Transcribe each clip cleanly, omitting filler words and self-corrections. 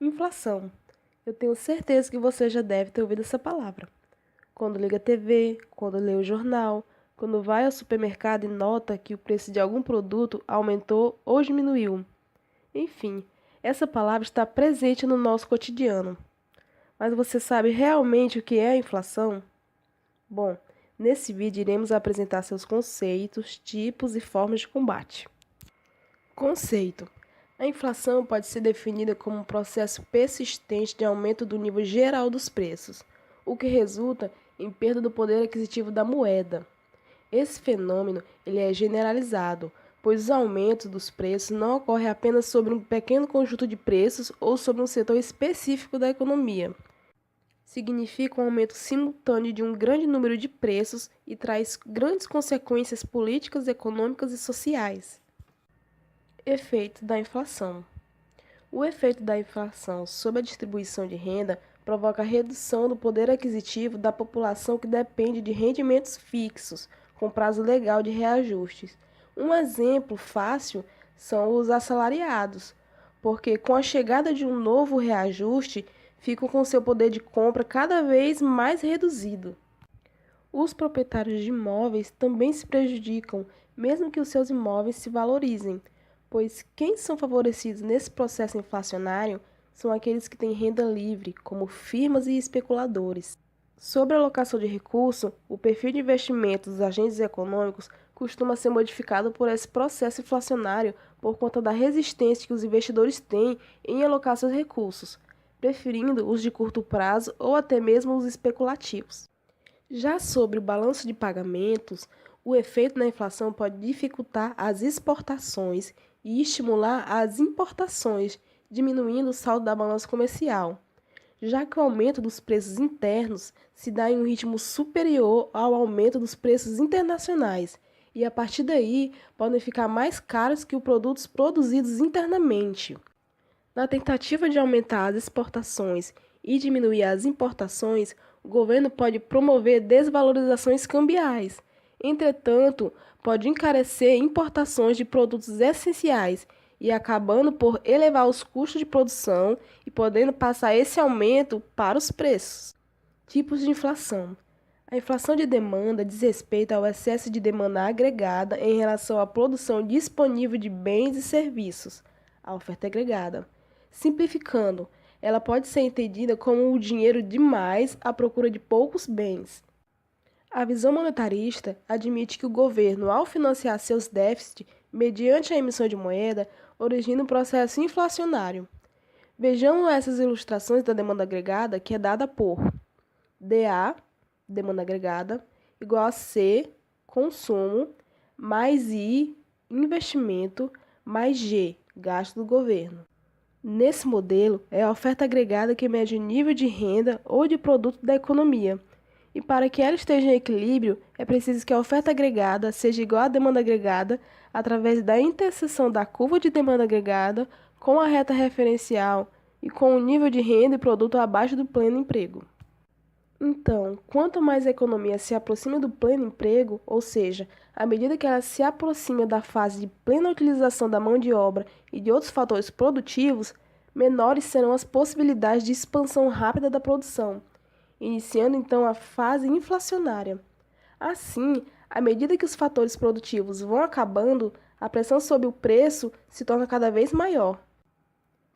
Inflação. Eu tenho certeza que você já deve ter ouvido essa palavra. Quando liga a TV, quando lê o jornal, quando vai ao supermercado e nota que o preço de algum produto aumentou ou diminuiu. Enfim, essa palavra está presente no nosso cotidiano. Mas você sabe realmente o que é a inflação? Bom, nesse vídeo iremos apresentar seus conceitos, tipos e formas de combate. Conceito: a inflação pode ser definida como um processo persistente de aumento do nível geral dos preços, o que resulta em perda do poder aquisitivo da moeda. Esse fenômeno ele é generalizado, pois os aumentos dos preços não ocorrem apenas sobre um pequeno conjunto de preços ou sobre um setor específico da economia. Significa um aumento simultâneo de um grande número de preços e traz grandes consequências políticas, econômicas e sociais. Efeito da inflação. O efeito da inflação sobre a distribuição de renda provoca a redução do poder aquisitivo da população que depende de rendimentos fixos, com prazo legal de reajustes. Um exemplo fácil são os assalariados, porque com a chegada de um novo reajuste, ficam com seu poder de compra cada vez mais reduzido. Os proprietários de imóveis também se prejudicam, mesmo que os seus imóveis se valorizem, pois quem são favorecidos nesse processo inflacionário são aqueles que têm renda livre, como firmas e especuladores. Sobre a alocação de recursos, o perfil de investimento dos agentes econômicos costuma ser modificado por esse processo inflacionário por conta da resistência que os investidores têm em alocar seus recursos, preferindo os de curto prazo ou até mesmo os especulativos. Já sobre o balanço de pagamentos, o efeito da inflação pode dificultar as exportações e estimular as importações, diminuindo o saldo da balança comercial, já que o aumento dos preços internos se dá em um ritmo superior ao aumento dos preços internacionais, e a partir daí podem ficar mais caros que os produtos produzidos internamente. Na tentativa de aumentar as exportações e diminuir as importações, o governo pode promover desvalorizações cambiais. Entretanto, pode encarecer importações de produtos essenciais e acabando por elevar os custos de produção e podendo passar esse aumento para os preços. Tipos de inflação. A inflação de demanda diz respeito ao excesso de demanda agregada em relação à produção disponível de bens e serviços, a oferta agregada. Simplificando, ela pode ser entendida como o dinheiro demais à procura de poucos bens. A visão monetarista admite que o governo, ao financiar seus déficits mediante a emissão de moeda, origina um processo inflacionário. Vejamos essas ilustrações da demanda agregada, que é dada por DA, demanda agregada, igual a C, consumo, mais I, investimento, mais G, gasto do governo. Nesse modelo, é a oferta agregada que mede o nível de renda ou de produto da economia. E para que ela esteja em equilíbrio, é preciso que a oferta agregada seja igual à demanda agregada através da interseção da curva de demanda agregada com a reta referencial e com o nível de renda e produto abaixo do pleno emprego. Então, quanto mais a economia se aproxima do pleno emprego, ou seja, à medida que ela se aproxima da fase de plena utilização da mão de obra e de outros fatores produtivos, menores serão as possibilidades de expansão rápida da produção, iniciando então a fase inflacionária. Assim, à medida que os fatores produtivos vão acabando, a pressão sobre o preço se torna cada vez maior.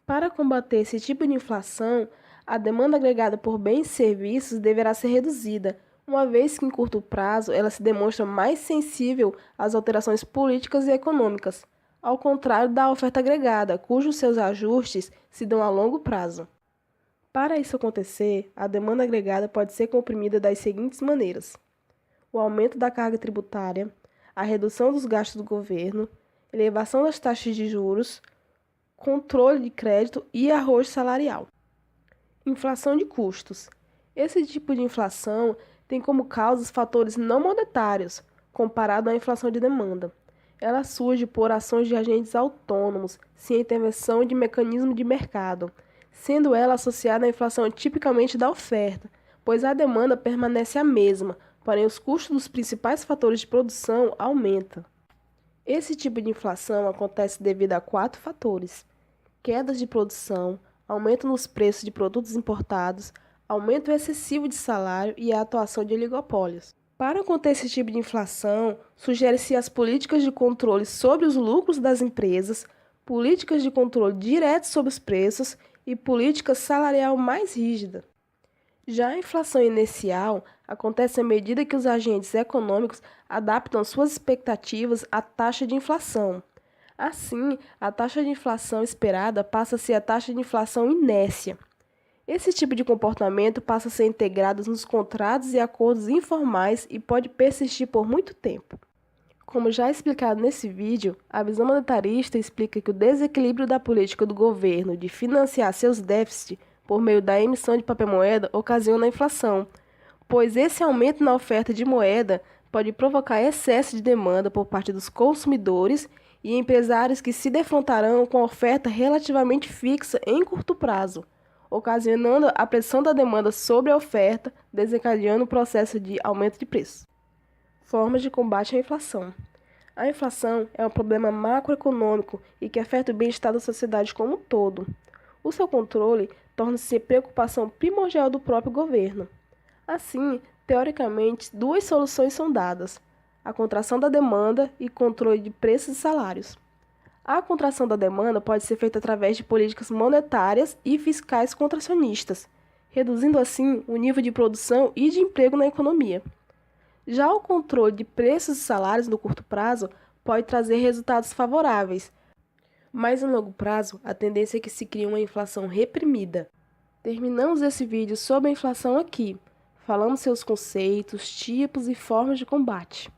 Para combater esse tipo de inflação, a demanda agregada por bens e serviços deverá ser reduzida, uma vez que em curto prazo ela se demonstra mais sensível às alterações políticas e econômicas, ao contrário da oferta agregada, cujos seus ajustes se dão a longo prazo. Para isso acontecer, a demanda agregada pode ser comprimida das seguintes maneiras: o aumento da carga tributária, a redução dos gastos do governo, elevação das taxas de juros, controle de crédito e arrojo salarial. Inflação de custos. Esse tipo de inflação tem como causa os fatores não monetários, comparado à inflação de demanda. Ela surge por ações de agentes autônomos, sem intervenção de mecanismo de mercado, sendo ela associada à inflação tipicamente da oferta, pois a demanda permanece a mesma, porém os custos dos principais fatores de produção aumentam. Esse tipo de inflação acontece devido a 4 fatores: quedas de produção, aumento nos preços de produtos importados, aumento excessivo de salário e a atuação de oligopólios. Para conter esse tipo de inflação, sugere-se as políticas de controle sobre os lucros das empresas, políticas de controle direto sobre os preços e política salarial mais rígida. Já a inflação inicial acontece à medida que os agentes econômicos adaptam suas expectativas à taxa de inflação. Assim, a taxa de inflação esperada passa a ser a taxa de inflação inércia. Esse tipo de comportamento passa a ser integrado nos contratos e acordos informais e pode persistir por muito tempo. Como já explicado nesse vídeo, a visão monetarista explica que o desequilíbrio da política do governo de financiar seus déficits por meio da emissão de papel-moeda ocasiona a inflação, pois esse aumento na oferta de moeda pode provocar excesso de demanda por parte dos consumidores e empresários que se defrontarão com a oferta relativamente fixa em curto prazo, ocasionando a pressão da demanda sobre a oferta, desencadeando o processo de aumento de preços. Formas de combate à inflação. A inflação é um problema macroeconômico e que afeta o bem-estar da sociedade como um todo. O seu controle torna-se preocupação primordial do próprio governo. Assim, teoricamente, duas soluções são dadas: a contração da demanda e controle de preços e salários. A contração da demanda pode ser feita através de políticas monetárias e fiscais contracionistas, reduzindo assim o nível de produção e de emprego na economia. Já o controle de preços e salários no curto prazo pode trazer resultados favoráveis, mas em longo prazo a tendência é que se crie uma inflação reprimida. Terminamos esse vídeo sobre a inflação aqui. Falamos seus conceitos, tipos e formas de combate.